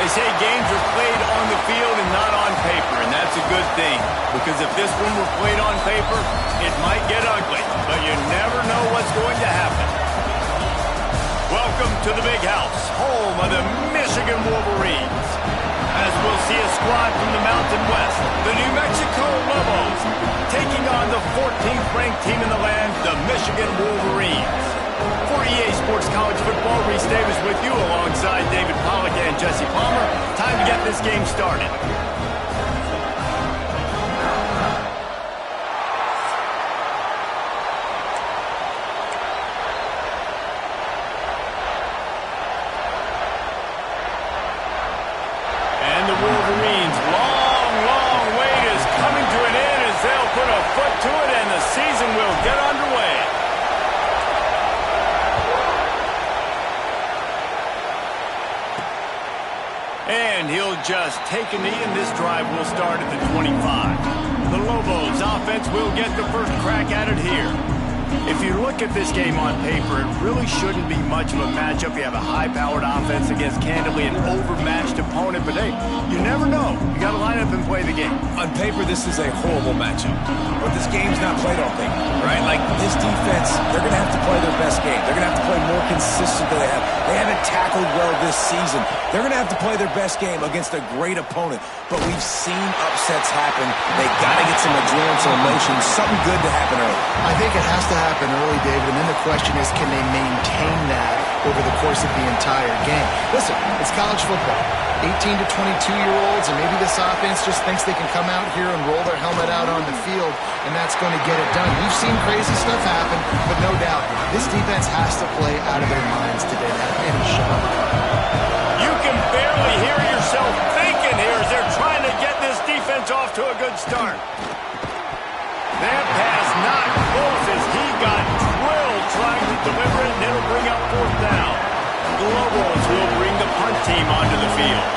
They say games are played on the field and not on paper, and that's a good thing. Because if this one were played on paper, it might get ugly, but you never know what's going to happen. Welcome to the Big House, home of the Michigan Wolverines. As we'll see a squad from the Mountain West, the New Mexico Lobos, taking on the 14th ranked team in the land, the Michigan Wolverines. For EA Sports College Football, Reese Davis with you alongside David Pollack and Jesse Palmer. Time to get this game started. And the Wolverines' long wait is coming to an end as they'll put a foot to it and the season will get underway. And he'll just take a knee, and this drive will start at the 25. The Lobos offense will get the first crack at it here. If you look at this game on paper, it really shouldn't be much of a matchup. You have a high-powered offense against, candidly, an overmatched opponent. But, hey, you never know. You got to line up and play the game. On paper, this is a horrible matchup. But this game's not played on paper, right? Like, this defense, they're going to have to play their best game. They're going to have to play more consistent than they have. They haven't tackled well this season. They're going to have to play their best game against a great opponent. But we've seen upsets happen. They got to get some adrenaline, some emotion, something good to happen early. I think it has to happen early, David, and then the question is, can they maintain that over the course of the entire game? Listen, it's college football. 18 to 22-year-olds, and maybe this offense just thinks they can come out here and roll their helmet out on the field, and that's going to get it done. We've seen crazy stuff happen, but no doubt, this defense has to play out of their minds today to have any shot. You can barely hear yourself thinking here as they're trying to get this defense off to a good start. That pass not close as he got drilled trying to deliver it, and it'll bring up fourth down. The Lobos will bring the punt team onto the field.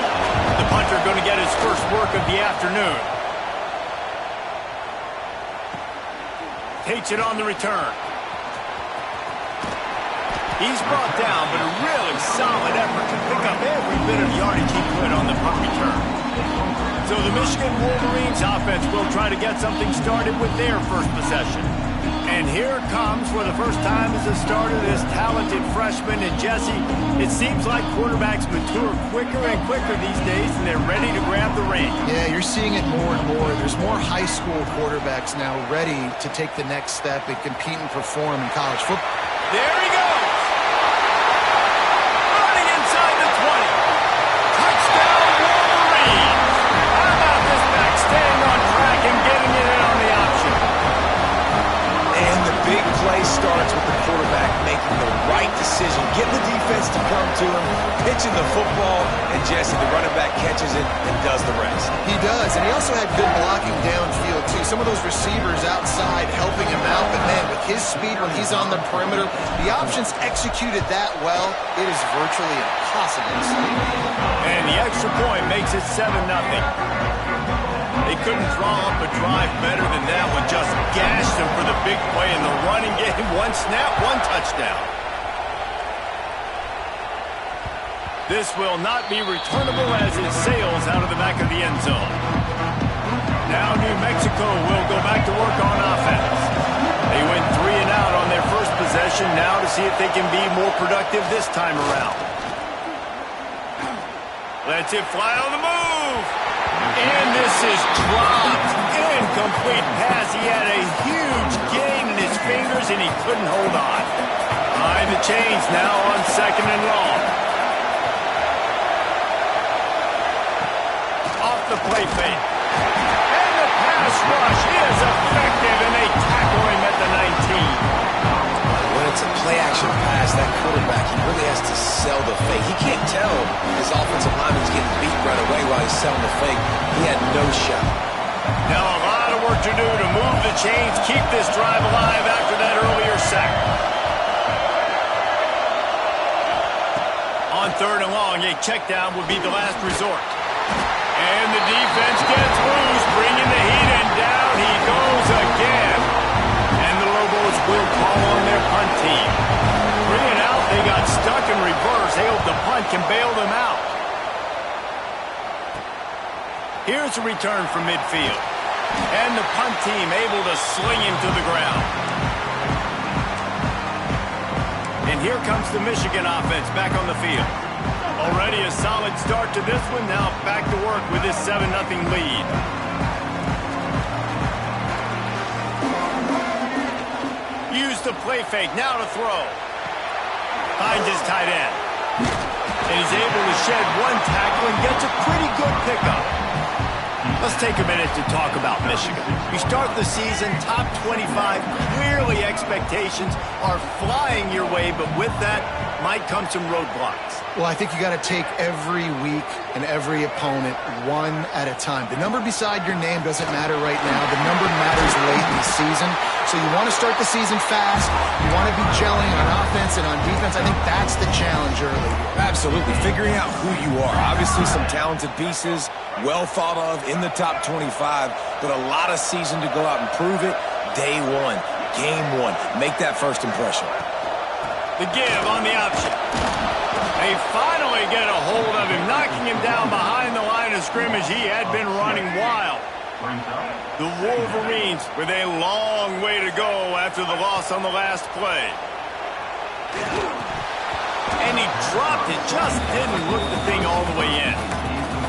The punter going to get his first work of the afternoon. Takes it on the return. He's brought down, but a really solid effort to pick up every bit of yardage he could on the punt return. So the Michigan Wolverines offense will try to get something started with their first possession. And here comes, for the first time as a starter, this talented freshman. And Jesse, it seems like quarterbacks mature quicker and quicker these days, and they're ready to grab the reins. Yeah, you're seeing it more and more. There's more high school quarterbacks now ready to take the next step and compete and perform in college football. There he goes. Running inside the 20. Touchdown, Wolverines. How about this back staying on track and getting it in on the option? And the big play starts with the quarterback making the right decision, getting the defense to come to him, pitching the football, and Jesse, the running back, catches it and does the rest. He does, and he also had good blocking downfield, too. Some of those receivers outside helping him out, but, man, with his speed when he's on the perimeter, the options executed that well, it is virtually impossible to see. And the extra point makes it 7-0. They couldn't draw up a drive better than that one. Just gashed them for the big play in the running game. One snap, one touchdown. This will not be returnable as it sails out of the back of the end zone. Now New Mexico will go back to work on offense. They went 3 and out on their first possession. Now to see if they can be more productive this time around. Lets it fly on the move. And this is dropped. Incomplete pass. He had a huge gain in his fingers, and he couldn't hold on. Behind the chains now on 2nd and long. Off the play fake. And the pass rush is effective, and they tackle him at the 19. no shot. Now a lot of work to do to move the chains, keep this drive alive after that earlier sack. On 3rd and long, a check down would be the last resort. And the defense gets loose, bringing the heat, and down he goes again. And the Lobos will call on their punt team. 3 and out, they got stuck in reverse. They hope the punt can bail them out. Here's a return from midfield. And the punt team able to sling him to the ground. And here comes the Michigan offense back on the field. Already a solid start to this one. Now back to work with this 7-0 lead. Use the play fake. Now to throw. Finds his tight end. And he's able to shed one tackle and gets a pretty good pickup. Let's take a minute to talk about Michigan. You start the season top 25. Clearly expectations are flying your way, but with that might come some roadblocks. Well, I think you got to take every week and every opponent one at a time. The number beside your name doesn't matter right now. The number matters late in the season. So you want to start the season fast. You want to be gelling on offense and on defense. I think that's the challenge early. Absolutely. Figuring out who you are. Obviously some talented pieces, well thought of in the top 25, but a lot of season to go out and prove it. Day one, game one. Make that first impression. The give on the option. They finally get a hold of him, knocking him down behind the line of scrimmage. He had been running wild. The Wolverines with a long way to go after the loss on the last play. And he dropped it, just didn't look the thing all the way in.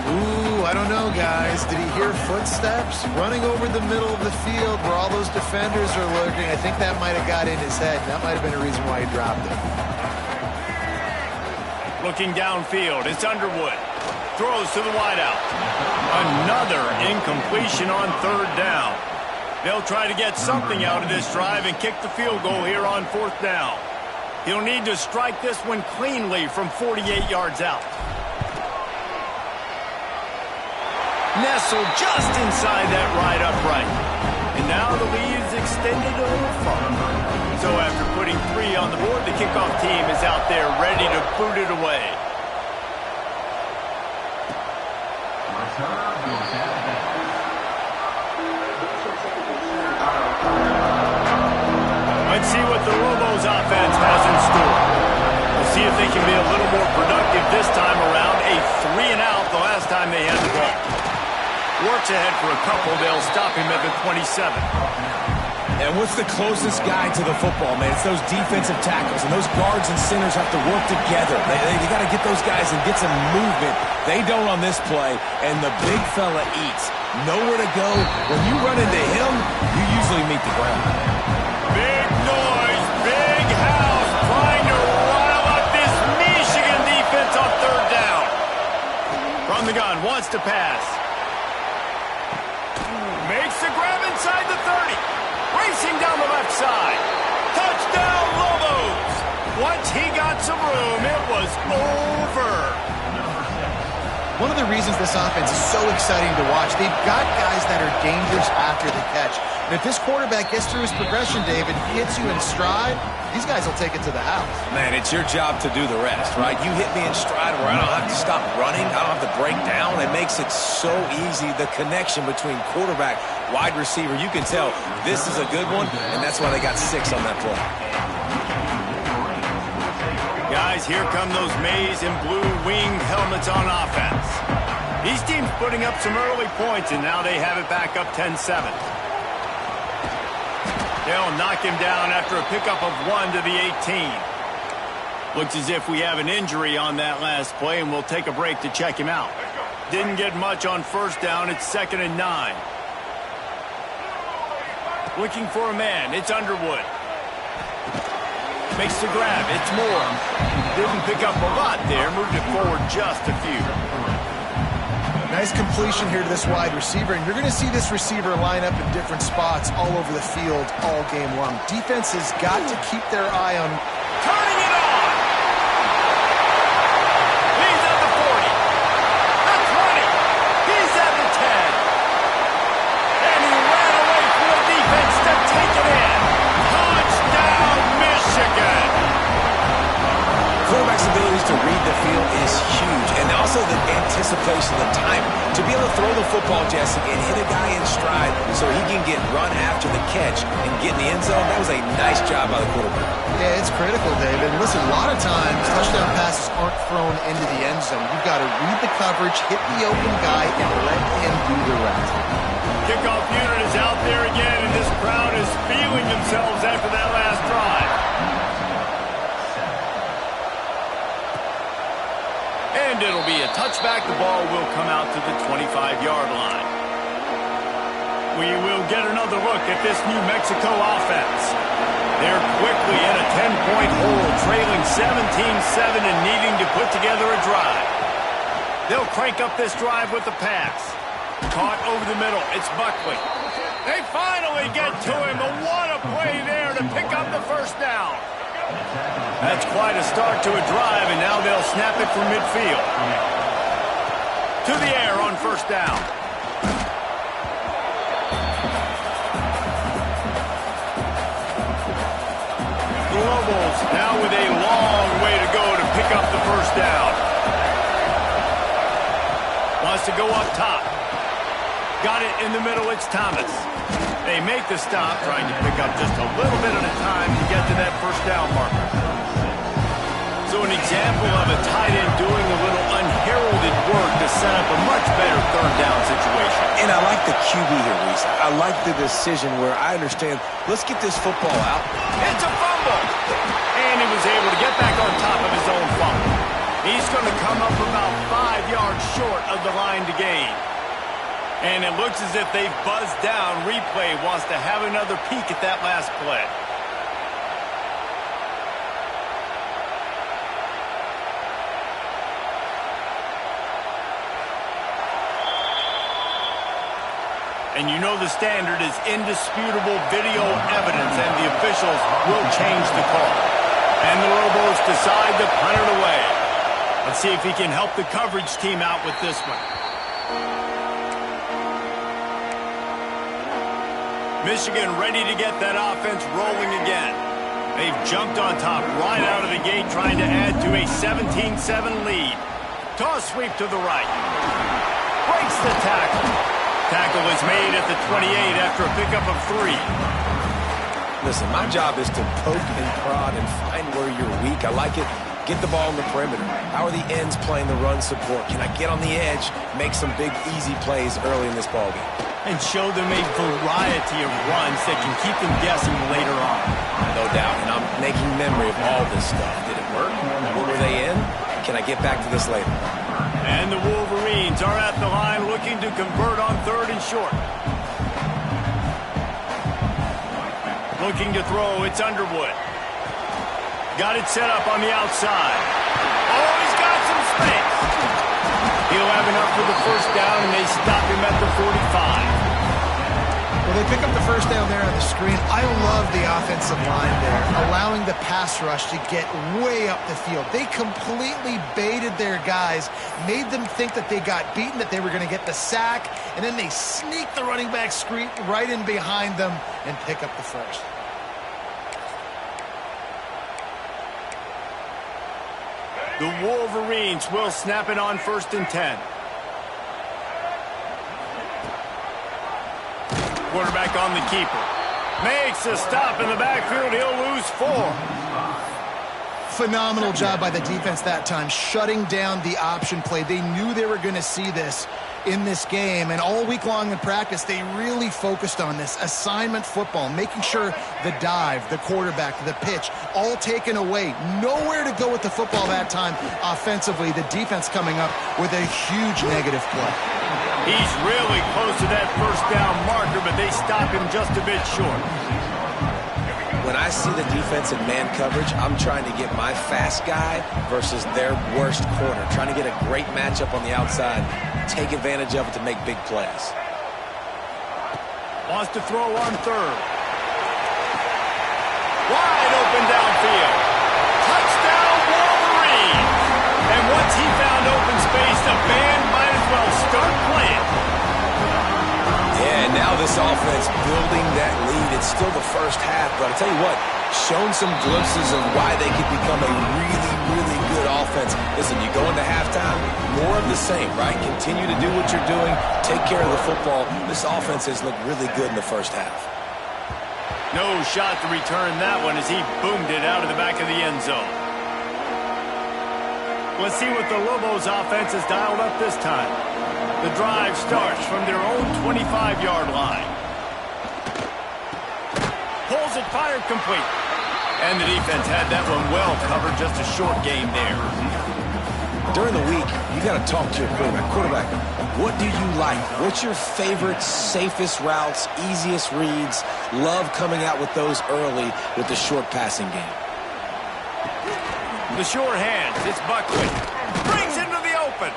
Ooh, I don't know, guys. Did he hear footsteps running over the middle of the field where all those defenders are lurking? I think that might have got in his head. That might have been a reason why he dropped it. Looking downfield, it's Underwood. Throws to the wideout. Another incompletion on 3rd down. They'll try to get something out of this drive and kick the field goal here on 4th down. He'll need to strike this one cleanly from 48 yards out. Nestled just inside that right upright. And now the lead is extended a little farther. So after putting 3 on the board, the kickoff team is out there ready to boot it away. Let's see what the Lobos offense has in store. We'll see if they can be a little more productive this time around. A 3 and out the last time they had the ball. Works ahead for a couple. They'll stop him at the 27. And what's the closest guy to the football, man? It's those defensive tackles, and those guards and centers have to work together. They got to get those guys and get some movement. They don't on this play, and the big fella eats. Nowhere to go. When you run into him, you usually meet the ground. Big noise, big house, trying to rile up this Michigan defense on 3rd down. From the gun, wants to pass. Makes the grab inside the 30. Racing down the left side. Touchdown, Lobos. Once he got some room, it was over. One of the reasons this offense is so exciting to watch, they've got guys that are dangerous after the catch. And if this quarterback gets through his progression, David, hits you in stride, these guys will take it to the house. Man, it's your job to do the rest, right? You hit me in stride where I don't have to stop running. I don't have to break down. It makes it so easy, the connection between quarterback, wide receiver. You can tell this is a good one, and that's why they got 6 on that play. Guys, here come those maize and blue winged helmets on offense. These teams putting up some early points, and now they have it back up 10-7. They'll knock him down after a pickup of 1 to the 18. Looks as if we have an injury on that last play, and we'll take a break to check him out. Didn't get much on 1st down. It's 2nd and 9. Looking for a man. It's Underwood. Makes the grab. It's Moore. Didn't pick up a lot there. Moved it forward just a few. Nice completion here to this wide receiver, and you're going to see this receiver line up in different spots all over the field all game long. Defense has got to keep their eye on... Turning it on! He's at the 40. The 20. He's at the 10. feel is huge. And also the anticipation, the timing. To be able to throw the football, Jesse, and hit a guy in stride so he can get run after the catch and get in the end zone, that was a nice job by the quarterback. Yeah, it's critical, David. Listen, a lot of times touchdown passes aren't thrown into the end zone. You've got to read the coverage, hit the open guy, and let him do the rest. Kickoff unit is out there again, and this crowd is feeling themselves after that last drive. And it'll be a touchback. The ball will come out to the 25-yard line. We will get another look at this New Mexico offense. They're quickly in a 10-point hole, trailing 17-7 and needing to put together a drive. They'll crank up this drive with the pass. Caught over the middle. It's Buckley. They finally get to him. But what a play there to pick up the first down. That's quite a start to a drive, and now they'll snap it from midfield. To the air on first down. The Lobos now with a long way to go to pick up the first down. Wants to go up top. Got it in the middle. It's Thomas. They make the stop, trying to pick up just a little bit at a time to get to that first down marker. So an example of a tight end doing a little unheralded work to set up a much better third down situation. And I like the QB here, Reese. I like the decision where I understand, let's get this football out. It's a fumble. And he was able to get back on top of his own fumble. He's going to come up about 5 yards short of the line to gain. And it looks as if they've buzzed down. Replay wants to have another peek at that last play. And you know the standard is indisputable video evidence, and the officials will change the call. And the Lobos decide to punt it away. Let's see if he can help the coverage team out with this one. Michigan ready to get that offense rolling again. They've jumped on top right out of the gate, trying to add to a 17-7 lead. Toss sweep to the right. Breaks the tackle. Tackle is made at the 28 after a pickup of 3. Listen, my job is to poke and prod and find where you're weak. I like it. Get the ball in the perimeter. How are the ends playing the run support? Can I get on the edge, make some big, easy plays early in this ballgame? And show them a variety of runs that can keep them guessing later on. No doubt, and I'm making memory of all this stuff. Did it work? What were they in? Can I get back to this later? And the Wolverines are at the line looking to convert on 3rd and short. Looking to throw, it's Underwood. Got it set up on the outside. Oh, he's got some space. He'll have enough for the first down, and they stop him at the 45. Well, they pick up the first down there on the screen. I love the offensive line there, allowing the pass rush to get way up the field. They completely baited their guys, made them think that they got beaten, that they were going to get the sack, and then they sneak the running back screen right in behind them and pick up the first. The Wolverines will snap it on 1st and 10. Quarterback on the keeper. Makes a stop in the backfield. He'll lose 4. Phenomenal job by the defense that time, shutting down the option play. They knew they were going to see this in this game, and all week long in practice, they really focused on this assignment football, making sure the dive, the quarterback, the pitch, all taken away. Nowhere to go with the football that time offensively. The defense coming up with a huge negative play. He's really close to that first down marker, but they stop him just a bit short. When I see the defense in man coverage, I'm trying to get my fast guy versus their worst corner, trying to get a great matchup on the outside, take advantage of it to make big plays. Wants to throw on 3rd. Wide open downfield. Touchdown Wolverine. And once he found open space, the band might as well start playing. Yeah, and now this offense building that lead. It's still the first half, but I'll tell you what, shown some glimpses of why they could become a really, really good offense. Listen, you go into halftime, more of the same, right? Continue to do what you're doing, take care of the football. This offense has looked really good in the first half. No shot to return that one as he boomed it out of the back of the end zone. Let's see what the Lobos offense has dialed up this time. The drive starts from their own 25-yard line. Pulls it, fired complete. And the defense had that one well covered, just a short game there. During the week, you got to talk to your quarterback. Quarterback, what do you like? What's your favorite, safest routes, easiest reads? Love coming out with those early with the short passing game. The short hands, it's Buckley. Brings into the open.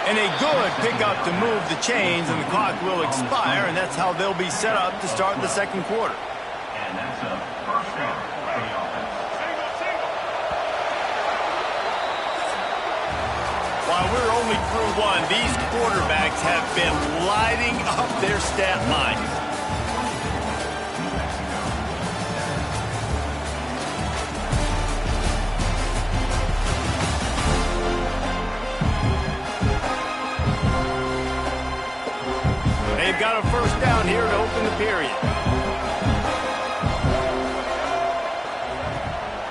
And a good pickup to move the chains, and the clock will expire, and that's how they'll be set up to start the second quarter. And that's a first down for the offense. While we're only through one, these quarterbacks have been lighting up their stat lines. They've got a first down here to open the period.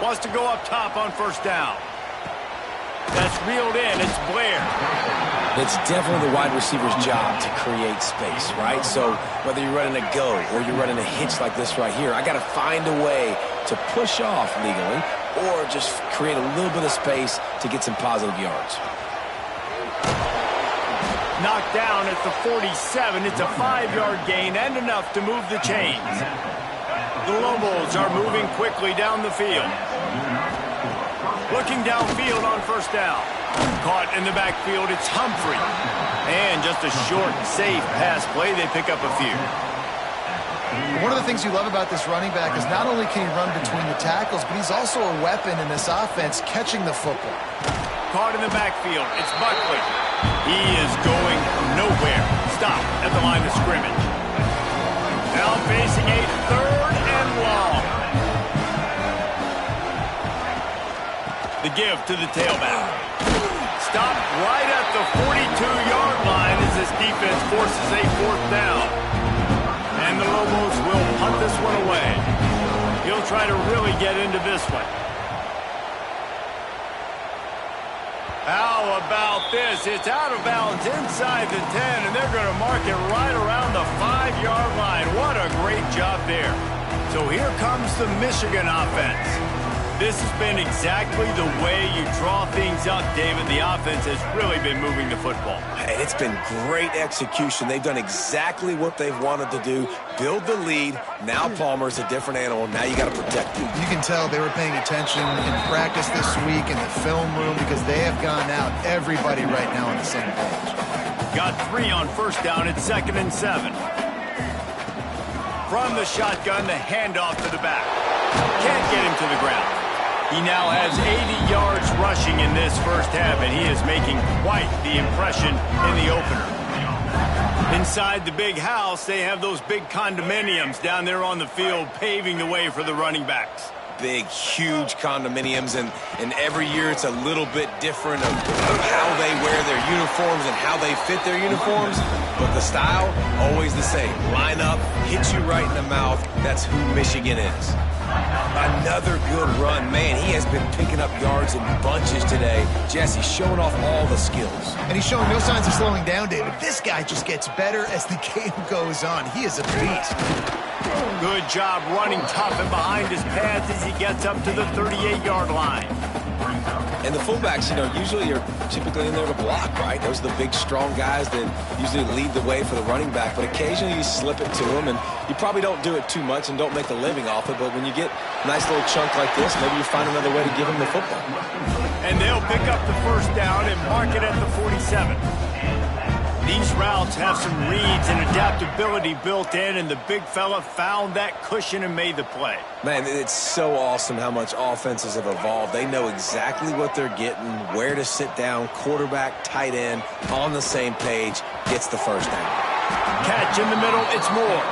Wants to go up top on first down. That's reeled in. It's Blair. It's definitely the wide receiver's job to create space, right? So whether you're running a go or you're running a hitch like this right here, I got to find a way to push off legally or just create a little bit of space to get some positive yards. Knocked down at the 47. It's a 5-yard gain and enough to move the chains. The Lobos are moving quickly down the field. Looking downfield on first down. Caught in the backfield, it's Humphrey. And just a short, safe pass play, they pick up a few. One of the things you love about this running back is not only can he run between the tackles, but he's also a weapon in this offense catching the football. Caught in the backfield, it's Buckley. He is going nowhere. Stop at the line of scrimmage. Now facing a third and long. The give to the tailback. Stopped right at the 42-yard line as this defense forces a fourth down. And the Lobos will punt this one away. He'll try to really get into this one. How about this? It's out of bounds inside the 10, and they're going to mark it right around the 5-yard line. What a great job there. So here comes the Michigan offense. This has been exactly the way you draw things up, David. The offense has really been moving the football. And it's been great execution. They've done exactly what they've wanted to do. Build the lead. Now Palmer's a different animal. Now you got to protect him. You can tell they were paying attention in practice this week in the film room because they have gone out, everybody right now on the same page. Got 3 on first down at 2nd and 7. From the shotgun, the handoff to the back. Can't get him to the ground. He now has 80 yards rushing in this first half, and he is making quite the impression in the opener. Inside the big house, they have those big condominiums down there on the field, paving the way for the running backs. Big, huge condominiums, and every year it's a little bit different of how they wear their uniforms and how they fit their uniforms, but the style, always the same. Line up, hit you right in the mouth. That's who Michigan is. Another good run. Man, he has been picking up yards in bunches today. Jesse showing off all the skills. And he's showing no signs of slowing down, David. This guy just gets better as the game goes on. He is a beast. Good job running tough and behind his pads as he gets up to the 38-yard line. And the fullbacks, usually are typically in there to block, right? Those are the big, strong guys that usually lead the way for the running back. But occasionally you slip it to them, and you probably don't do it too much and don't make a living off it. But when you get a nice little chunk like this, maybe you find another way to give him the football. And they'll pick up the first down and mark it at the 47. These routes have some reads and adaptability built in, and the big fella found that cushion and made the play. Man, it's so awesome how much offenses have evolved. They know exactly what they're getting, where to sit down, quarterback, tight end, on the same page, gets the first down. Catch in the middle, it's Moore.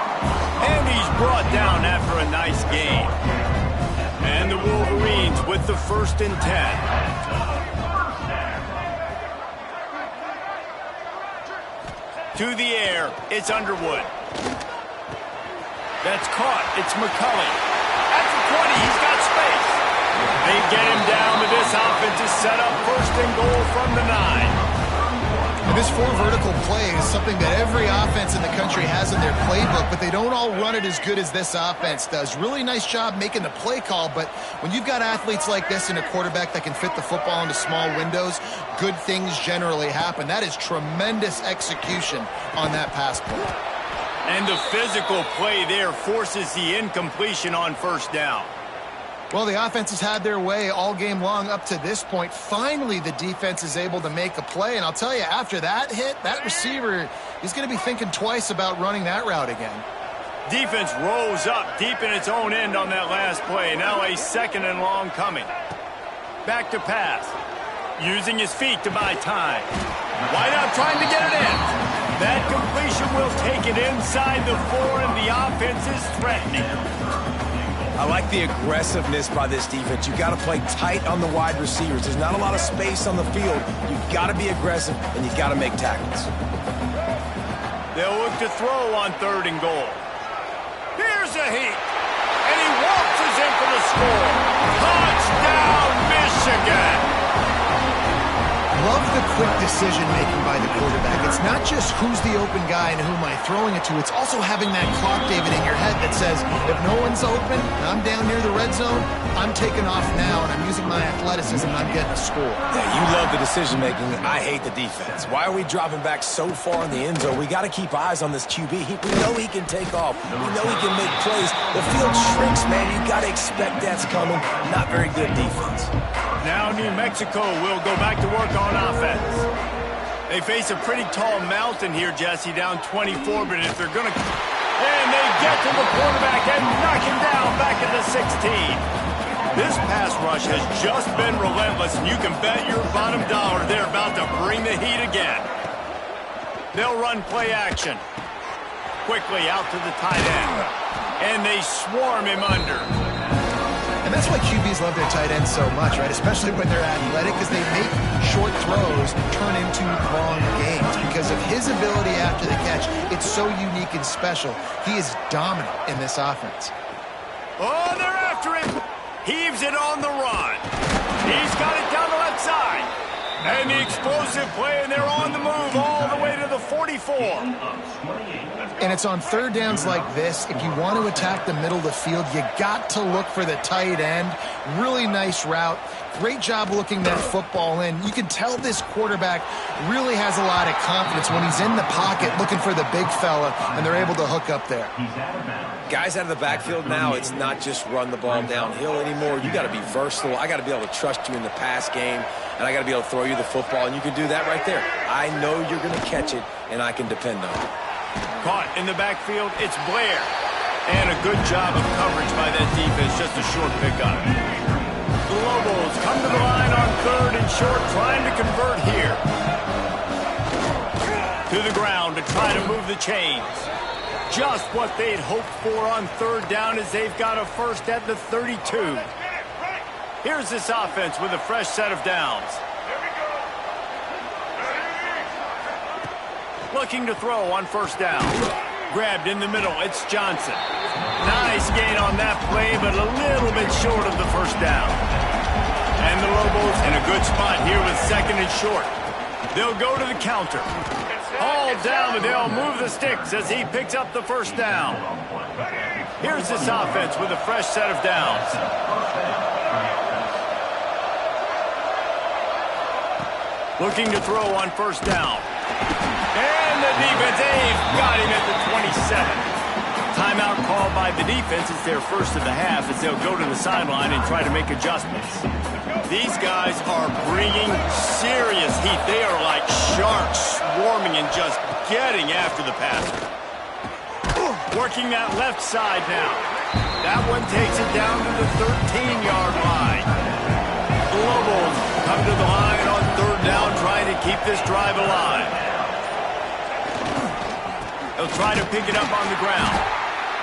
And he's brought down after a nice game. And the Wolverines with the 1st and 10. To the air, it's Underwood. That's caught. It's McCulley. At the 20, he's got space. They get him down, but this offense is set up 1st and goal from the 9. And this 4 vertical play is something that every offense in the country has in their playbook, but they don't all run it as good as this offense does. Really nice job making the play call, but when you've got athletes like this and a quarterback that can fit the football into small windows, good things generally happen. That is tremendous execution on that pass play. And the physical play there forces the incompletion on 1st down. Well, the offense has had their way all game long up to this point. Finally, the defense is able to make a play. And I'll tell you, after that hit, that receiver is going to be thinking twice about running that route again. Defense rolls up deep in its own end on that last play. Now a 2nd and long coming. Back to pass. Using his feet to buy time. Wide out trying to get it in. That completion will take it inside the 4, and the offense is threatening. I like the aggressiveness by this defense. You got to play tight on the wide receivers. There's not a lot of space on the field. You got to be aggressive, and you got to make tackles. They'll look to throw on 3rd and goal. Here's a heat, and he waltzes in for the score. Touchdown, Michigan! Love the quick decision-making by the quarterback. It's not just who's the open guy and who am I throwing it to. It's also having that clock, David, in your head that says, if no one's open and I'm down near the red zone, I'm taking off now, and I'm using my athleticism, and I'm getting a score. Yeah, you love the decision-making. I hate the defense. Why are we dropping back so far in the end zone? We got to keep eyes on this QB. We know he can take off. We know he can make plays. The field shrinks, man. You got to expect that's coming. Not very good defense. Now New Mexico will go back to work on offense. They face a pretty tall mountain here, Jesse, down 24, but if they're going to... And they get to the quarterback and knock him down back at the 16. This pass rush has just been relentless, and you can bet your bottom dollar they're about to bring the heat again. They'll run play action. Quickly out to the tight end. And they swarm him under. And that's why QBs love their tight ends so much, right? Especially when they're athletic, because they make short throws turn into long games. Because of his ability after the catch, it's so unique and special. He is dominant in this offense. Oh, they're after him. Heaves it on the run. He's got it down the left side. And the explosive play, and they're on the move all the way to the 44. And it's on 3rd downs like this. If you want to attack the middle of the field, you got to look for the tight end. Really nice route. Great job looking that football in. You can tell this quarterback really has a lot of confidence when he's in the pocket looking for the big fella, and they're able to hook up there. Guys out of the backfield now, it's not just run the ball downhill anymore. You got to be versatile. I got to be able to trust you in the pass game, and I got to be able to throw you the football, and you can do that right there. I know you're going to catch it, and I can depend on it. Caught in the backfield, it's Blair. And a good job of coverage by that defense, just a short pickup. The Lobos come to the line on 3rd and short, trying to convert here. To the ground to try to move the chains. Just what they'd hoped for on 3rd down as they've got a 1st at the 32. Here's this offense with a fresh set of downs. Looking to throw on 1st down. Grabbed in the middle, it's Johnson. Nice gain on that play, but a little bit short of the 1st down. And the Lobos in a good spot here with 2nd and short. They'll go to the counter. All down, but they'll move the sticks as he picks up the 1st down. Here's this offense with a fresh set of downs. Looking to throw on 1st down. And the defense, they've got him at the 27. Timeout called by the defense. It's their 1st of the half as they'll go to the sideline and try to make adjustments. These guys are bringing serious heat. They are like sharks swarming and just getting after the passer. Working that left side now. That one takes it down to the 13-yard line. The Lobos come to the line on 3rd down, trying to keep this drive alive. They'll try to pick it up on the ground.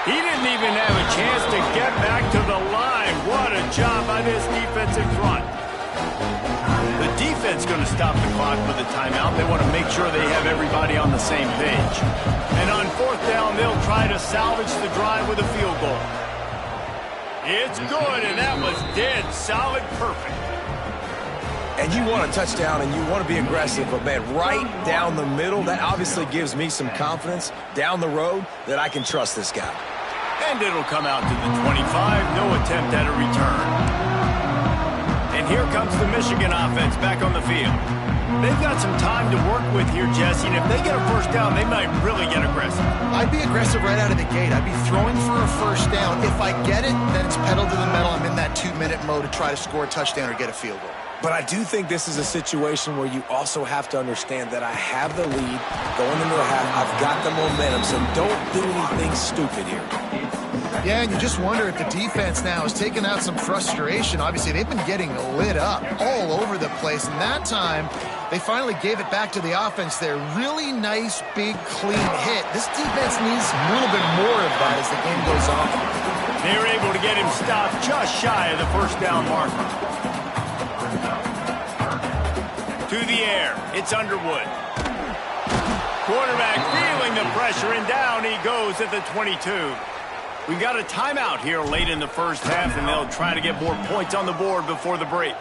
He didn't even have a chance to get back to the line. What a job by this defense in front. The defense going to stop the clock with a timeout. They want to make sure they have everybody on the same page. And on fourth down, they'll try to salvage the drive with a field goal. It's good, and that was dead solid perfect. And you want a touchdown and you want to be aggressive, but man, right down the middle, that obviously gives me some confidence down the road that I can trust this guy. And it'll come out to the 25, no attempt at a return. And here comes the Michigan offense back on the field. They've got some time to work with here, Jesse, and if they get a first down, they might really get aggressive. I'd be aggressive right out of the gate. I'd be throwing for a first down. If I get it, then it's pedal to the metal. I'm in that 2-minute mode to try to score a touchdown or get a field goal. But I do think this is a situation where you also have to understand that I have the lead going into the half. I've got the momentum, so don't do anything stupid here. Yeah, and you just wonder if the defense now has taken out some frustration. Obviously, they've been getting lit up all over the place, and that time they finally gave it back to the offense there. Really nice, big, clean hit. This defense needs a little bit more of that as the game goes on. They're able to get him stopped just shy of the first down marker. To the air, it's Underwood. Quarterback feeling the pressure, and down he goes at the 22. We've got a timeout here late in the first half, and they'll try to get more points on the board before the break.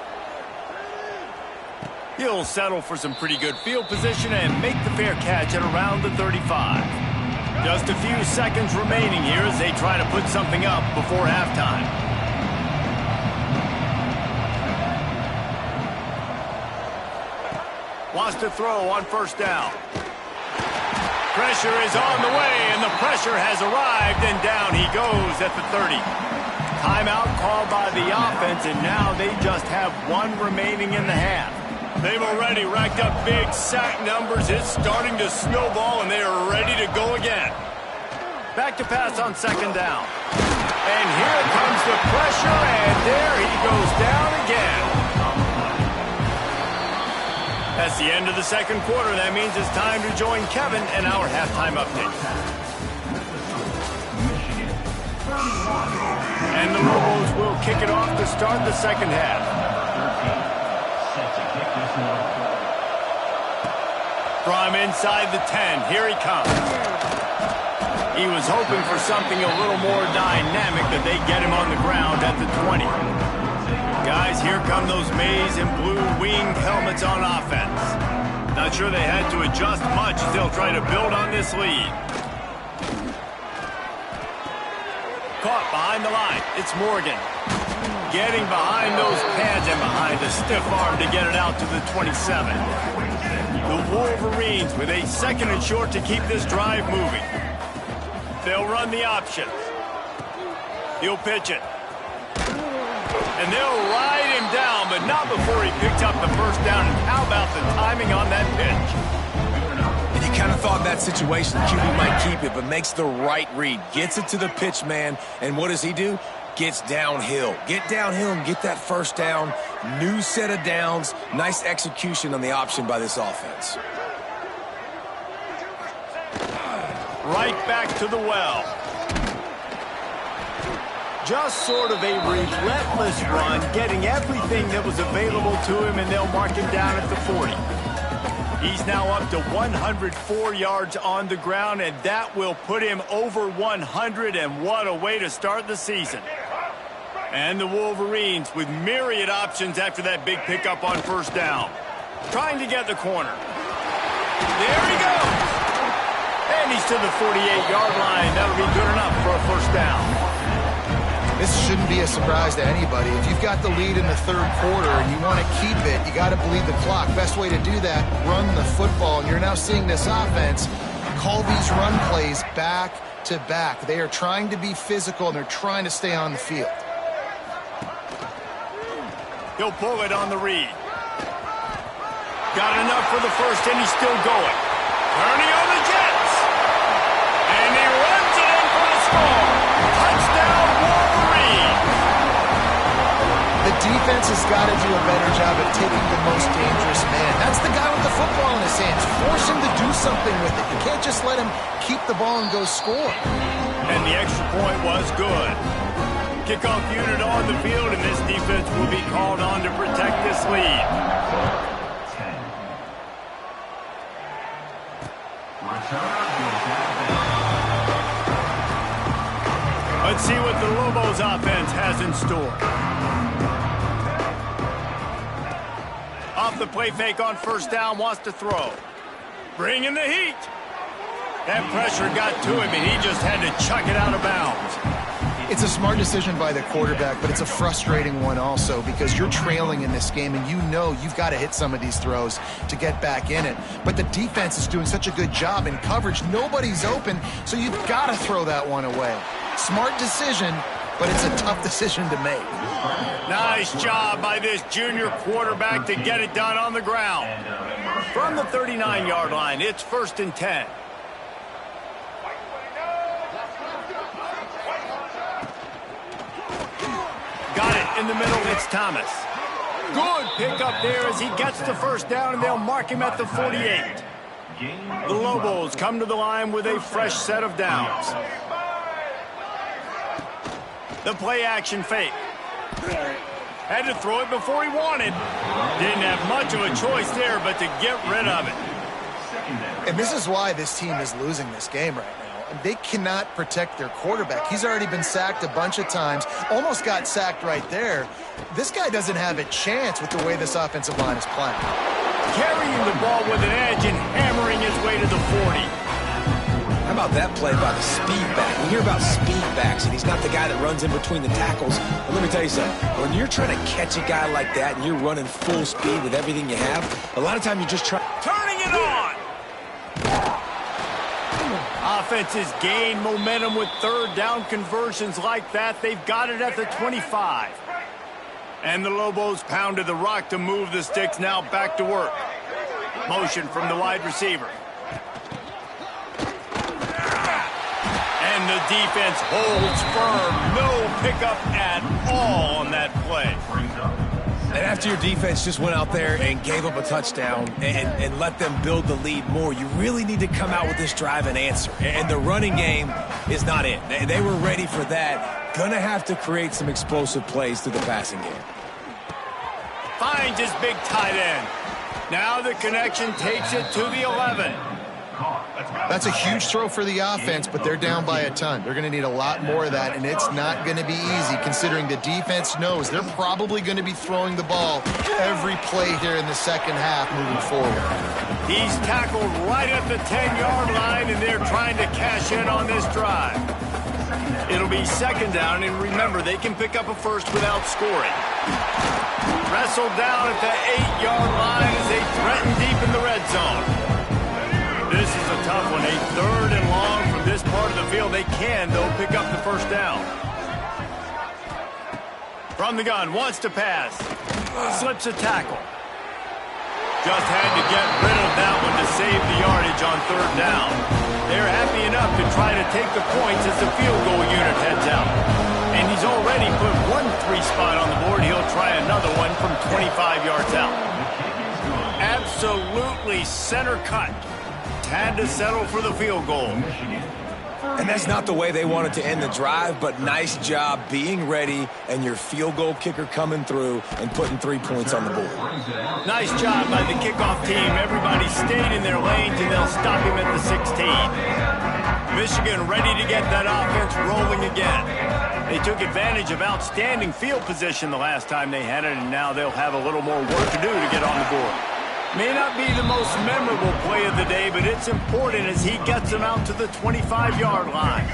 He'll settle for some pretty good field position and make the fair catch at around the 35. Just a few seconds remaining here as they try to put something up before halftime. Wants to throw on first down. Pressure is on the way, and the pressure has arrived, and down he goes at the 30. Timeout called by the offense, and now they just have one remaining in the half. They've already racked up big sack numbers. It's starting to snowball, and they are ready to go again. Back to pass on second down. And here comes the pressure, and there he goes down again. That's the end of the second quarter. That means it's time to join Kevin and our halftime update. And the Lobos will kick it off to start the second half. From inside the 10, here he comes. He was hoping for something a little more dynamic, that they get him on the ground at the 20. Guys, here come those maize and blue winged helmets on offense. Not sure they had to adjust much as they'll try to build on this lead. Caught behind the line. It's Morgan. Getting behind those pads and behind the stiff arm to get it out to the 27. The Wolverines with a second and short to keep this drive moving. They'll run the options. He'll pitch it. And they'll ride him down, but not before he picks up the first down. And how about the timing on that pitch? And you kind of thought in that situation QB might keep it, but makes the right read. Gets it to the pitch man, and what does he do? Gets downhill. Get downhill and get that first down. New set of downs. Nice execution on the option by this offense. Right back to the well. Just sort of a relentless run, getting everything that was available to him, and they'll mark him down at the 40. He's now up to 104 yards on the ground, and that will put him over 100, and what a way to start the season. And the Wolverines with myriad options after that big pickup on first down. Trying to get the corner. There he goes! And he's to the 48-yard line. That'll be good enough for a first down. This shouldn't be a surprise to anybody. If you've got the lead in the third quarter and you want to keep it, you got to bleed the clock. Best way to do that, run the football. And you're now seeing this offense call these run plays back to back. They are trying to be physical, and they're trying to stay on the field. He'll pull it on the read. Got enough for the first, and he's still going. Turning on the Jets. And he runs it in for the score. Touchdown, Wolverine. The defense has got to do a better job at taking the most dangerous man. That's the guy with the football in his hands. Force him to do something with it. You can't just let him keep the ball and go score. And the extra point was good. Kickoff unit on the field, and this defense will be called on to protect this lead. 10. Return Let's see what the Lobos offense has in store. Off the play fake on first down, wants to throw. Bringing the heat. That pressure got to him, and he just had to chuck it out of bounds. It's a smart decision by the quarterback, but it's a frustrating one also because you're trailing in this game and you know you've got to hit some of these throws to get back in it. But the defense is doing such a good job in coverage. Nobody's open, so you've got to throw that one away. Smart decision, but it's a tough decision to make. Nice job by this junior quarterback to get it done on the ground. From the 39-yard line, it's 1st and 10. Got it in the middle, it's Thomas. Good pickup there as he gets the first down, and they'll mark him at the 48. The Lobos come to the line with a fresh set of downs. The play action fake. Had to throw it before he wanted. Didn't have much of a choice there, but to get rid of it. And this is why this team is losing this game right now. They cannot protect their quarterback. He's already been sacked a bunch of times, almost got sacked right there. This guy doesn't have a chance with the way this offensive line is playing. Carrying the ball with an edge and hammering his way to the 40. How about that play by the speed back? We hear about speed backs, and he's not the guy that runs in between the tackles. But let me tell you something. When you're trying to catch a guy like that and you're running full speed with everything you have, a lot of time you just try... Turning it on! Offenses gain momentum with third down conversions like that. They've got it at the 25. And the Lobos pounded the rock to move the sticks, now back to work. Motion from the wide receiver. And the defense holds firm. No pickup at all on that play. And after your defense just went out there and gave up a touchdown and let them build the lead more, you really need to come out with this drive and answer. And the running game is not it. They were ready for that. Gonna have to create some explosive plays through the passing game. Finds his big tight end. Now the connection takes it to the 11. That's a huge throw for the offense, but they're down by a ton. They're going to need a lot more of that, and it's not going to be easy considering the defense knows they're probably going to be throwing the ball every play here in the second half moving forward. He's tackled right at the 10-yard line, and they're trying to cash in on this drive. It'll be second down, and remember, they can pick up a first without scoring. Wrestled down at the 8-yard line as they threaten deep in the red zone. This is a tough one. A third and long from this part of the field. They can, though, pick up the first down. From the gun, wants to pass. Slips a tackle. Just had to get rid of that one to save the yardage on third down. They're happy enough to try to take the points as the field goal unit heads out. And he's already put one 3 spot on the board. He'll try another one from 25 yards out. Absolutely center cut. Had to settle for the field goal. And that's not the way they wanted to end the drive, but nice job being ready and your field goal kicker coming through and putting 3 points on the board. Nice job by the kickoff team. Everybody stayed in their lanes, and they'll stop him at the 16. Michigan ready to get that offense rolling again. They took advantage of outstanding field position the last time they had it, and now they'll have a little more work to do to get on the board. May not be the most memorable play of the day, but it's important as he gets them out to the 25-yard line.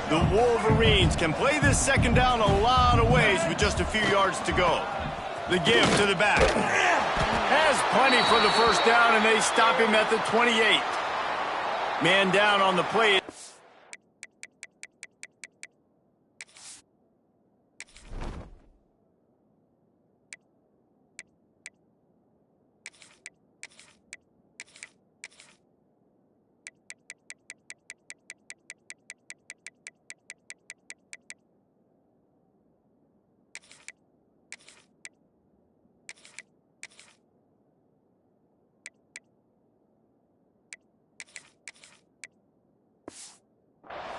The Wolverines can play this second down a lot of ways with just a few yards to go. The give to the back. Has plenty for the first down, and they stop him at the 28. Man down on the play.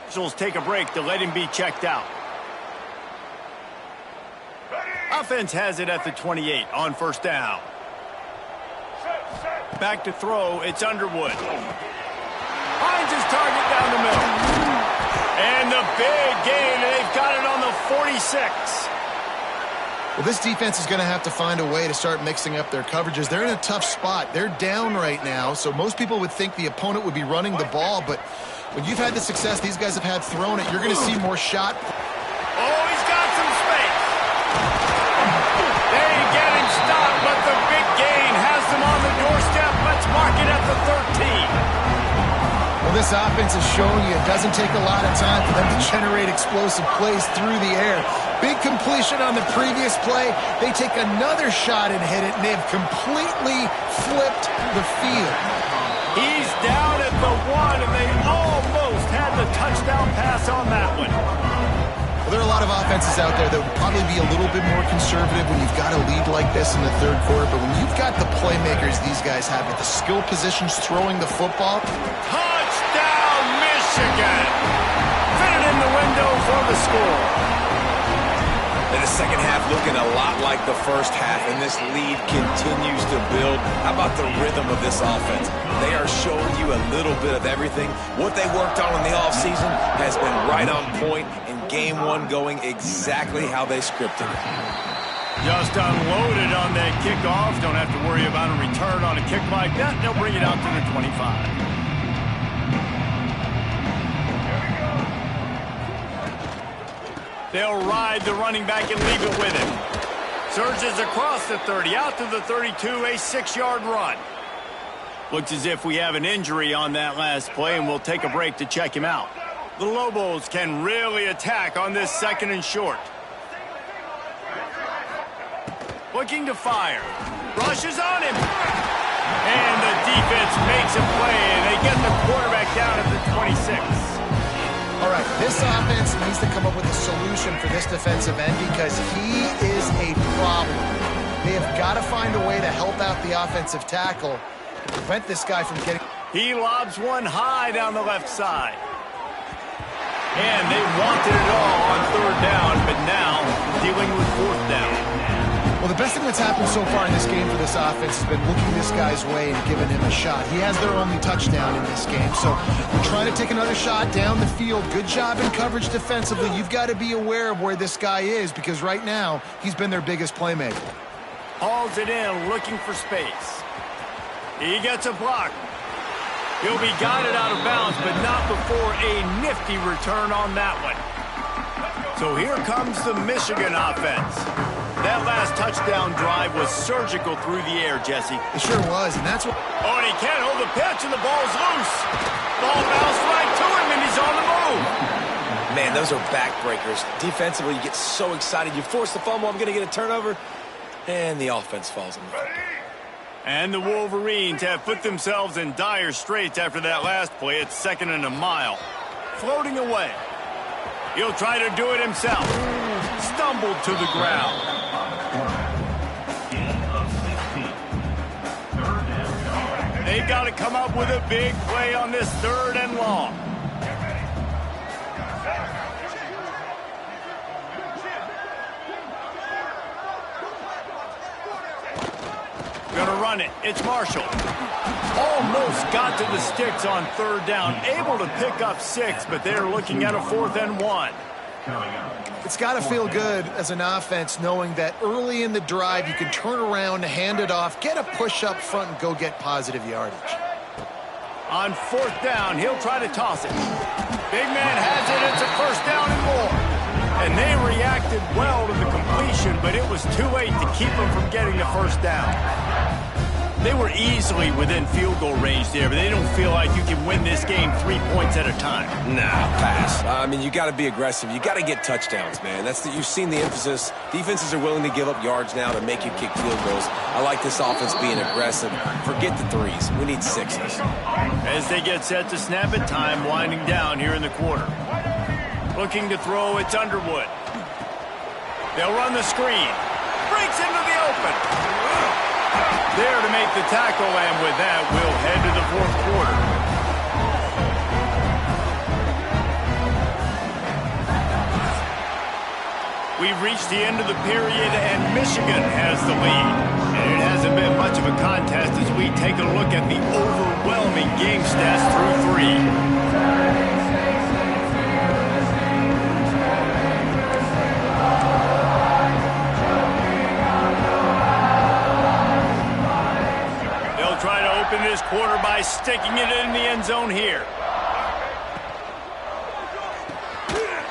Officials take a break to let him be checked out. Offense has it at the 28 on first down. Back to throw, it's Underwood. Finds his target down the middle. And the big gain, and they've got it on the 46. Well, this defense is going to have to find a way to start mixing up their coverages. They're in a tough spot. They're down right now, so most people would think the opponent would be running the ball, but when you've had the success these guys have had throwing it, you're going to see more shot. Oh, he's got some space. They get him stopped, but the big gain has them on the doorstep. Let's mark it at the 13. Well, this offense is showing you it doesn't take a lot of time for them to generate explosive plays through the air. Big completion on the previous play. They take another shot and hit it, and they've completely flipped the field. He's down at the 1, and they almost had the touchdown pass on that one. Well, there are a lot of offenses out there that would probably be a little bit more conservative when you've got a lead like this in the third quarter, but when you've got the playmakers these guys have at the skill positions throwing the football. Touchdown, Michigan! Fit it in the window for the score. And the second half looking a lot like the first half, and this lead continues to build. How about the rhythm of this offense? They are showing you a little bit of everything. What they worked on in the offseason has been right on point, and game one going exactly how they scripted it. Just unloaded on that kickoff. Don't have to worry about a return on a kick like that. They'll bring it out to the 25. They'll ride the running back and leave it with him. Surges across the 30, out to the 32, a 6-yard run. Looks as if we have an injury on that last play, and we'll take a break to check him out. The Lobos can really attack on this second and short. Looking to fire. Rushes on him. And the defense makes a play, and they get the quarterback down at the 26. All right, this offense needs to come up with a solution for this defensive end because he is a problem. They have got to find a way to help out the offensive tackle to prevent this guy from getting... He lobs one high down the left side. And they wanted it all on third down, but now dealing with fourth down. Well, the best thing that's happened so far in this game for this offense has been looking this guy's way and giving him a shot. He has their only touchdown in this game, so we're trying to take another shot down the field. Good job in coverage defensively. You've got to be aware of where this guy is because right now he's been their biggest playmaker. Hauls it in, looking for space. He gets a block. He'll be guided out of bounds, but not before a nifty return on that one. So here comes the Michigan offense. That last touchdown drive was surgical through the air, Jesse. It sure was, and that's what... Oh, and he can't hold the pitch, and the ball's loose. Ball bounced right to him, and he's on the move. Man, those are backbreakers. Defensively, you get so excited. You force the fumble, I'm going to get a turnover, and the offense falls in the football. And the Wolverines have put themselves in dire straits after that last play. It's 2nd and a mile. Floating away. He'll try to do it himself. Stumbled to the ground. They've got to come up with a big play on this 3rd and long. Gonna run it. It's Marshall. Almost got to the sticks on 3rd down. Able to pick up 6, but they're looking at a 4th and 1. It's got to feel good as an offense knowing that early in the drive you can turn around, hand it off, get a push up front, and go get positive yardage. On 4th down, he'll try to toss it. Big man has it. It's a 1st down and more. And they reacted well to the completion, but it was too late to keep them from getting the 1st down. They were easily within field goal range there, but they don't feel like you can win this game 3 points at a time. Nah, pass. I mean, you got to be aggressive. You got to get touchdowns, man. You've seen the emphasis. Defenses are willing to give up yards now to make you kick field goals. I like this offense being aggressive. Forget the 3s. We need 6s. As they get set to snap it, time winding down here in the quarter. Looking to throw, it's Underwood. They'll run the screen. Breaks into the open. There to make the tackle, and with that, we'll head to the 4th quarter. We've reached the end of the period, and Michigan has the lead. And it hasn't been much of a contest as we take a look at the overwhelming game stats through 3. Try to open this quarter by sticking it in the end zone here.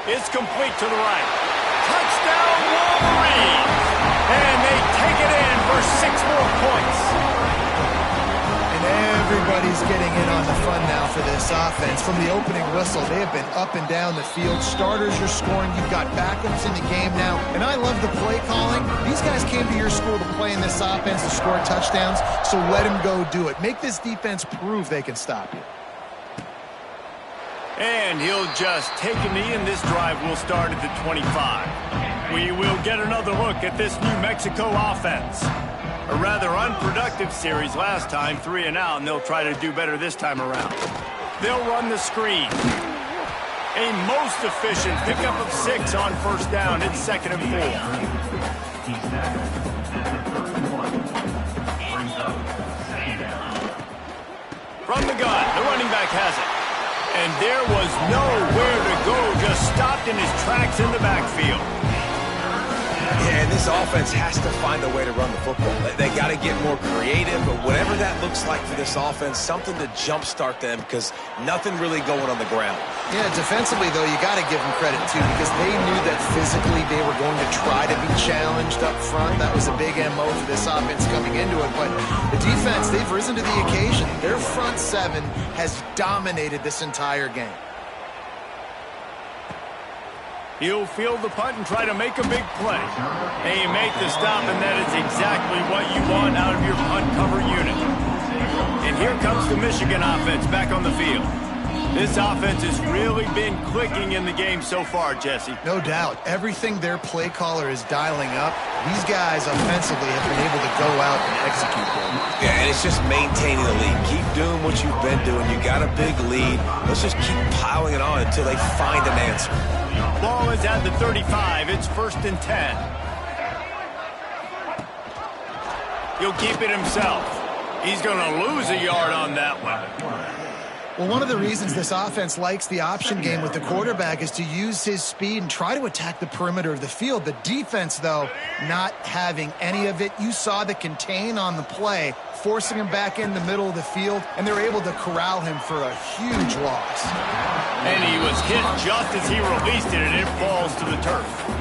It's complete to the right. Touchdown, Wolverines! And they take it in for 6 more points. And everybody's getting in on the fun now for this offense. From the opening whistle, they have been up and down the field. Starters are scoring. You've got backups in the game now. And I love the play calling. These guys came to your school to play in this offense to score touchdowns, so let them go do it. Make this defense prove they can stop you. And he'll just take a knee, and this drive will start at the 25. We will get another look at this New Mexico offense. A rather unproductive series last time, 3 and out, and they'll try to do better this time around. They'll run the screen. A most efficient pickup of 6 on first down. It's 2nd and 4. From the gun, the running back has it. And there was nowhere to go, just stopped in his tracks in the backfield. Yeah, and this offense has to find a way to run the football. They got to get more creative, but whatever that looks like for this offense, something to jumpstart them because nothing really going on the ground. Yeah, defensively, though, you got to give them credit, too, because they knew that physically they were going to try to be challenged up front. That was a big MO for this offense coming into it. But the defense, they've risen to the occasion. Their front 7 has dominated this entire game. He'll field the punt and try to make a big play. They make the stop, and that is exactly what you want out of your punt cover unit. And here comes the Michigan offense back on the field. This offense has really been clicking in the game so far, Jesse. No doubt. Everything their play caller is dialing up, these guys offensively have been able to go out and execute them. Yeah, and it's just maintaining the lead. Keep doing what you've been doing. You got a big lead. Let's just keep piling it on until they find an answer. Ball is at the 35. It's 1st and 10. He'll keep it himself. He's going to lose a yard on that one. Well, one of the reasons this offense likes the option game with the quarterback is to use his speed and try to attack the perimeter of the field. The defense, though, not having any of it. You saw the contain on the play, forcing him back in the middle of the field, and they're able to corral him for a huge loss. And he was hit just as he released it, and it falls to the turf.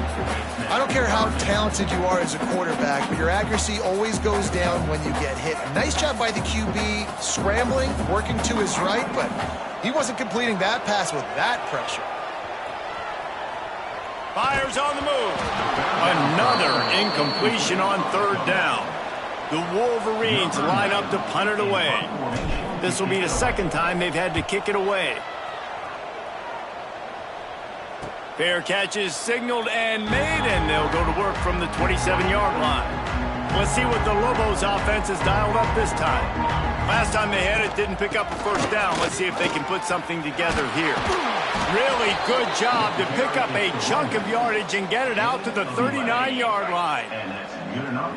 I don't care how talented you are as a quarterback, but your accuracy always goes down when you get hit. Nice job by the QB scrambling, working to his right, but he wasn't completing that pass with that pressure. Fires on the move. Another incompletion on 3rd down. The Wolverines line up to punt it away. This will be the 2nd time they've had to kick it away. Fair catch is signaled and made, and they'll go to work from the 27-yard line. Let's see what the Lobos offense has dialed up this time. Last time they had it, didn't pick up a first down. Let's see if they can put something together here. Really good job to pick up a chunk of yardage and get it out to the 39-yard line.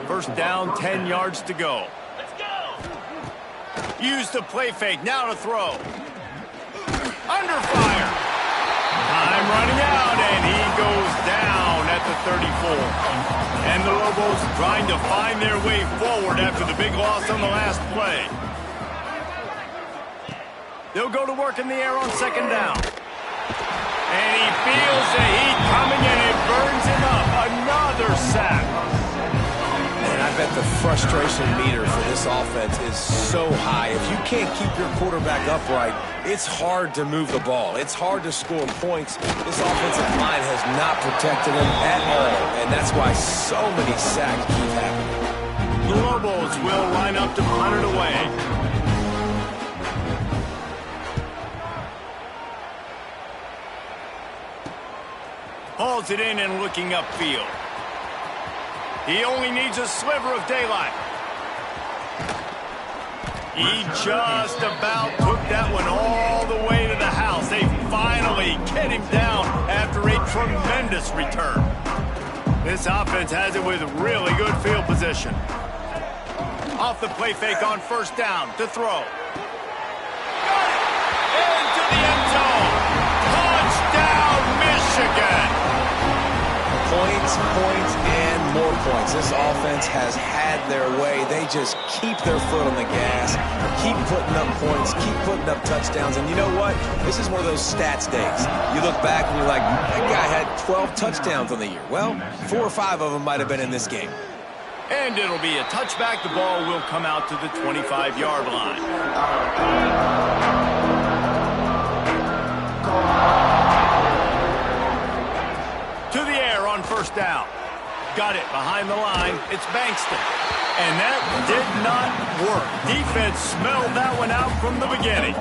1st down, 10 yards to go. Use the play fake, now to throw. Under fire. Time running out, and he goes down at the 34. And the Lobos trying to find their way forward after the big loss on the last play. They'll go to work in the air on 2nd down. And he feels the heat coming, and it burns him up. Another sack. And I bet the frustration meter for this offense is so high. If you can't keep your quarterback upright, it's hard to move the ball. It's hard to score points. This offensive line has not protected him at all, and that's why so many sacks keep happening. The Lobos will line up to punt it away. Hauls it in and looking upfield. He only needs a sliver of daylight. He just about took that one all the way to the house. They finally get him down after a tremendous return. This offense has it with really good field position. Off the play fake on first down to throw. Got it! Into the end zone. Touchdown, Michigan! Points, and more points. This offense has had their way. They just keep their foot on the gas, keep putting up points, keep putting up touchdowns. And you know what? This is one of those stats days. You look back and you're like, that guy had 12 touchdowns on the year. Well, 4 or 5 of them might have been in this game. And it'll be a touchback. The ball will come out to the 25-yard line. To the air on first down. Got it behind the line. It's Bankston. And that did not work. Defense smelled that one out from the beginning.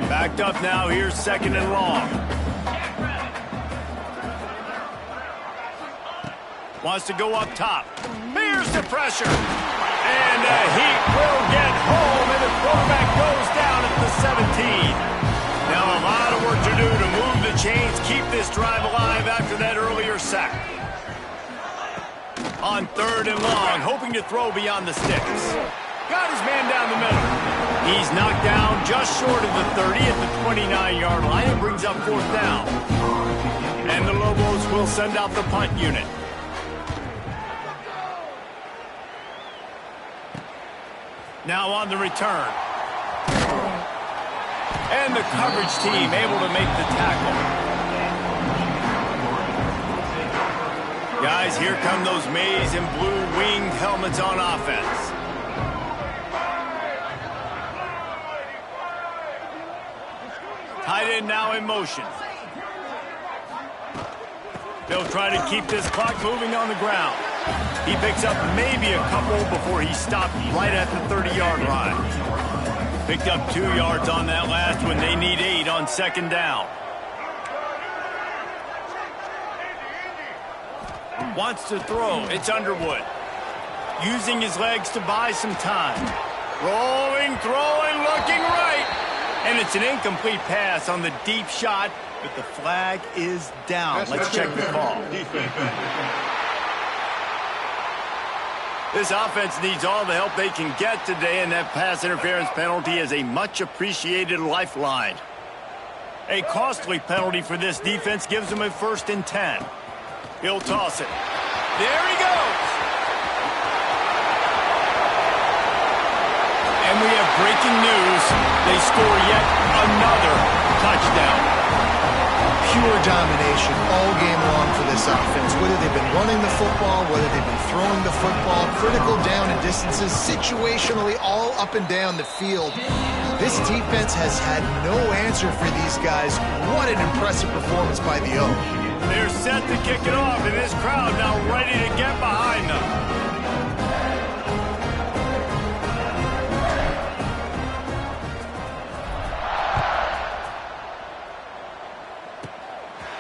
Backed up now. Here's second and long. Wants to go up top. Here's the pressure. And he will get home, and the quarterback goes down at the 17. Now a lot of work to do to move the chains, keep this drive alive after that earlier sack. On third and long, hoping to throw beyond the sticks. Got his man down the middle. He's knocked down just short of the 30 at the 29-yard line. It brings up fourth down. And the Lobos will send out the punt unit. Now on the return. And the coverage team able to make the tackle. Guys, here come those maize and blue winged helmets on offense. Tight end now in motion. They'll try to keep this clock moving on the ground. He picks up maybe a couple before he stopped right at the 30-yard line. Picked up 2 yards on that last one. They need 8 on second down. Wants to throw. It's Underwood. Using his legs to buy some time. Rolling, throwing, looking right. And it's an incomplete pass on the deep shot, but the flag is down. Let's check the call. This offense needs all the help they can get today, and that pass interference penalty is a much-appreciated lifeline. A costly penalty for this defense gives them a 1st and 10. He'll toss it. There he goes. And we have breaking news. They score yet another touchdown. Pure domination all game long for this offense. Whether they've been running the football, whether they've been throwing the football, critical down and distances, situationally all up and down the field. This defense has had no answer for these guys. What an impressive performance by the O. They're set to kick it off, and this crowd now ready to get behind them.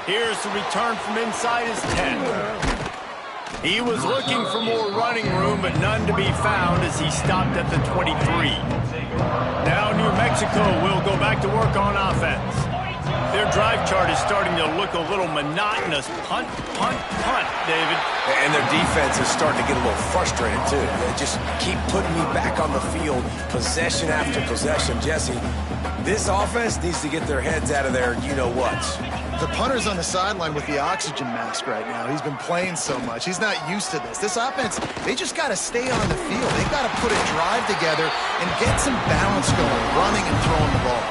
Here's the return from inside his 10. He was looking for more running room, but none to be found as he stopped at the 23. Now New Mexico will go back to work on offense. Their drive chart is starting to look a little monotonous. Punt, punt, punt, David. And their defense is starting to get a little frustrated, too. They just keep putting me back on the field, possession after possession. Jesse, this offense needs to get their heads out of their you-know-whats. The punter's on the sideline with the oxygen mask right now. He's been playing so much. He's not used to this. This offense, they just got to stay on the field. They've got to put a drive together and get some balance going, running and throwing the ball.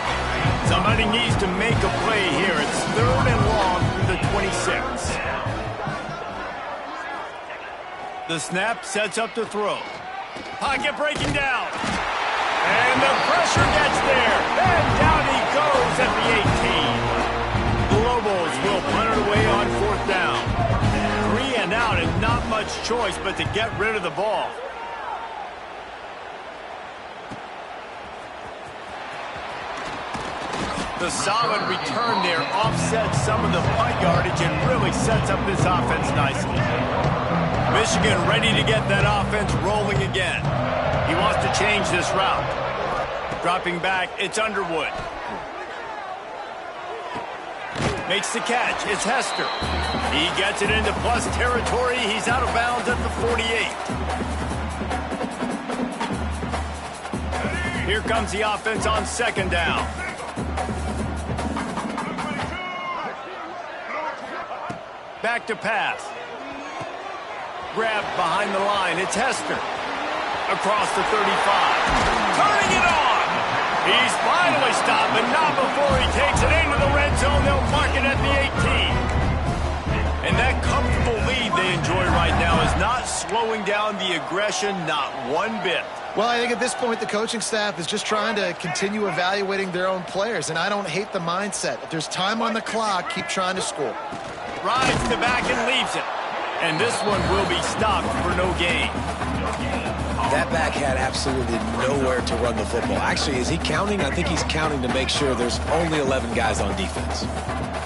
Somebody needs to make a play here. It's 3rd and long through the 26. The snap sets up to throw. Pocket breaking down. And the pressure gets there. And down he goes at the 18. The Lobos will punt it away on 4th down. 3 and out and not much choice but to get rid of the ball. The solid return there offsets some of the punt yardage and really sets up this offense nicely. Michigan ready to get that offense rolling again. He wants to change this route. Dropping back, it's Underwood. Makes the catch. It's Hester. He gets it into plus territory. He's out of bounds at the 48. Here comes the offense on second down. Back to pass. Grab behind the line. It's Hester. Across the 35. Turning it on. He's finally stopped, but not before he takes it into the red zone. They'll mark it at the 18. And that comfortable lead they enjoy right now is not slowing down the aggression, not one bit. Well, I think at this point the coaching staff is just trying to continue evaluating their own players, and I don't hate the mindset. If there's time on the clock, keep trying to score. Rides the back and leaves it. And this one will be stopped for no gain. That back had absolutely nowhere to run the football. Actually, is he counting? I think he's counting to make sure there's only 11 guys on defense.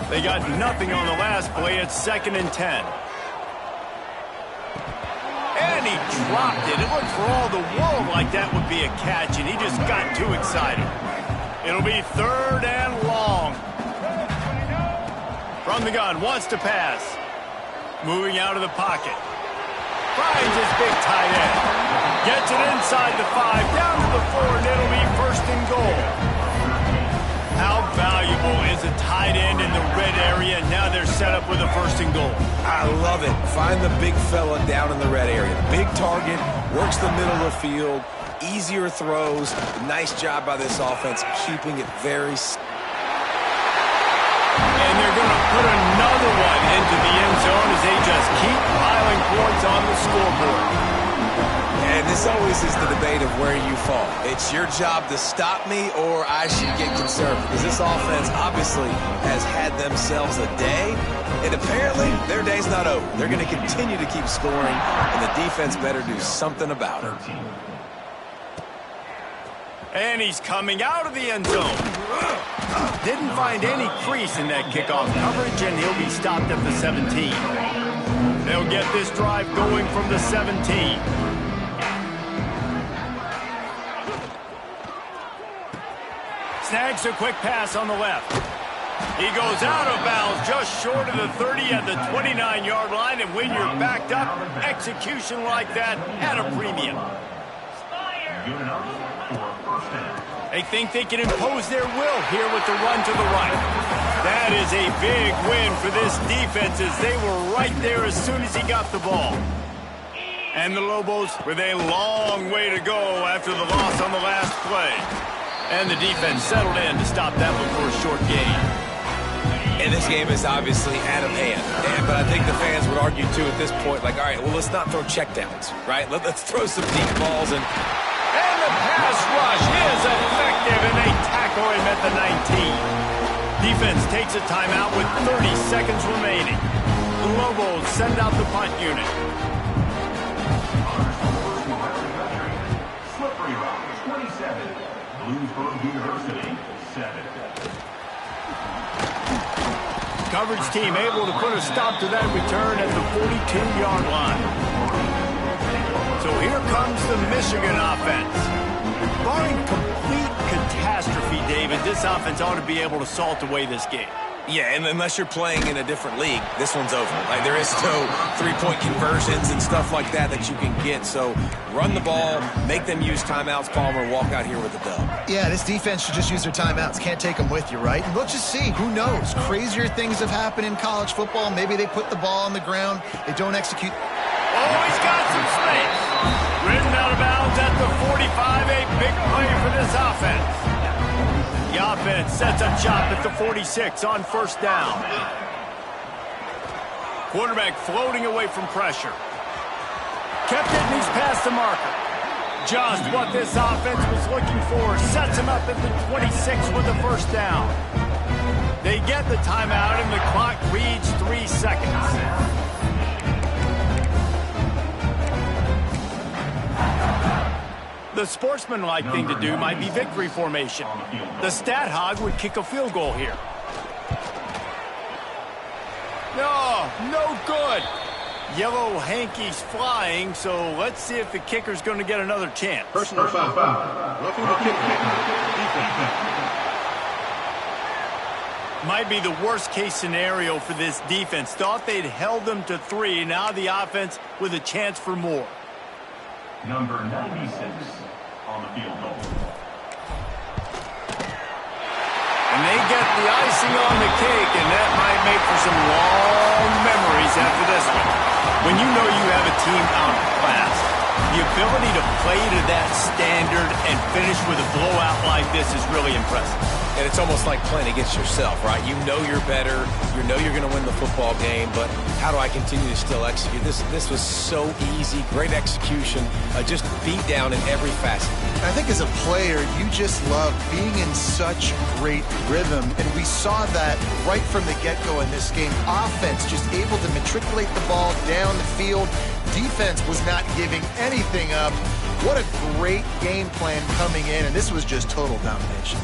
They got nothing on the last play. It's 2nd and 10. And he dropped it. It looked for all the world like that would be a catch, and he just got too excited. It'll be 3rd and long. From the gun, wants to pass. Moving out of the pocket. Finds his big tight end. Gets it inside the 5, down to the 4, and it'll be 1st and goal. How valuable is a tight end in the red area? Now they're set up with a 1st and goal. I love it. Find the big fella down in the red area. Big target, works the middle of the field, easier throws. Nice job by this offense, keeping it very... And they're going to put another one into the end zone as they just keep piling points on the scoreboard. And this always is the debate of where you fall. It's your job to stop me or I should get concerned. Because this offense obviously has had themselves a day. And apparently their day's not over. They're going to continue to keep scoring. And the defense better do something about it. And he's coming out of the end zone. Didn't find any crease in that kickoff coverage, and he'll be stopped at the 17. They'll get this drive going from the 17. Snags a quick pass on the left. He goes out of bounds just short of the 30 at the 29-yard line, and when you're backed up, execution like that at a premium. They think they can impose their will here with the run to the right. That is a big win for this defense as they were right there as soon as he got the ball. And the Lobos with a long way to go after the loss on the last play. And the defense settled in to stop that one for a short gain. And this game is obviously out of hand. But I think the fans would argue, too, at this point, like, all right, well, let's not throw checkdowns, right? Let's throw some deep balls. And the pass rush is effective, and they tackle him at the 19. Defense takes a timeout with 30 seconds remaining. The Lobos send out the punt unit. Slippery route, 27. Bloomsburg University, 7. Coverage team able to put a stop to that return at the 42-yard line. So here comes the Michigan offense. Barring complete catastrophe, David, this offense ought to be able to salt away this game. yeah, and unless you're playing in a different league, this one's over. Like, there is no three-point conversions and stuff like that that you can get. So run the ball, make them use timeouts, Palmer, walk out here with a dub. Yeah, this defense should just use their timeouts. Can't take them with you, right? And we'll just see. Who knows? Crazier things have happened in college football. Maybe they put the ball on the ground. They don't execute. Oh, he's got some space. Ridden out of bounds at the 45. A big play for this offense. The offense sets up shop at the 46 on first down. Quarterback floating away from pressure. Kept it, and he's past the marker. Just what this offense was looking for. Sets him up at the 26 with the first down. They get the timeout, and the clock reads 3 seconds. The sportsmanlike thing to do might be victory formation. The stat hog would kick a field goal here. No good. Yellow hankies flying, so let's see if the kicker's going to get another chance. Personal foul. Roughing the kick. Defense. Might be the worst-case scenario for this defense. Thought they'd held them to 3. Now the offense with a chance for more. Number 96 on the field goal. And they get the icing on the cake, and that might make for some long memories after this one. When you know you have a team outclassed, the ability to play to that standard and finish with a blowout like this is really impressive. And it's almost like playing against yourself, right? You know you're better. You know you're going to win the football game, but how do I continue to still execute? This was so easy. Great execution. Just beat down in every facet. I think as a player, you just love being in such great rhythm, and we saw that right from the get-go in this game. Offense just able to matriculate the ball down the field. Defense was not giving anything up. What a great game plan coming in, and this was just total domination.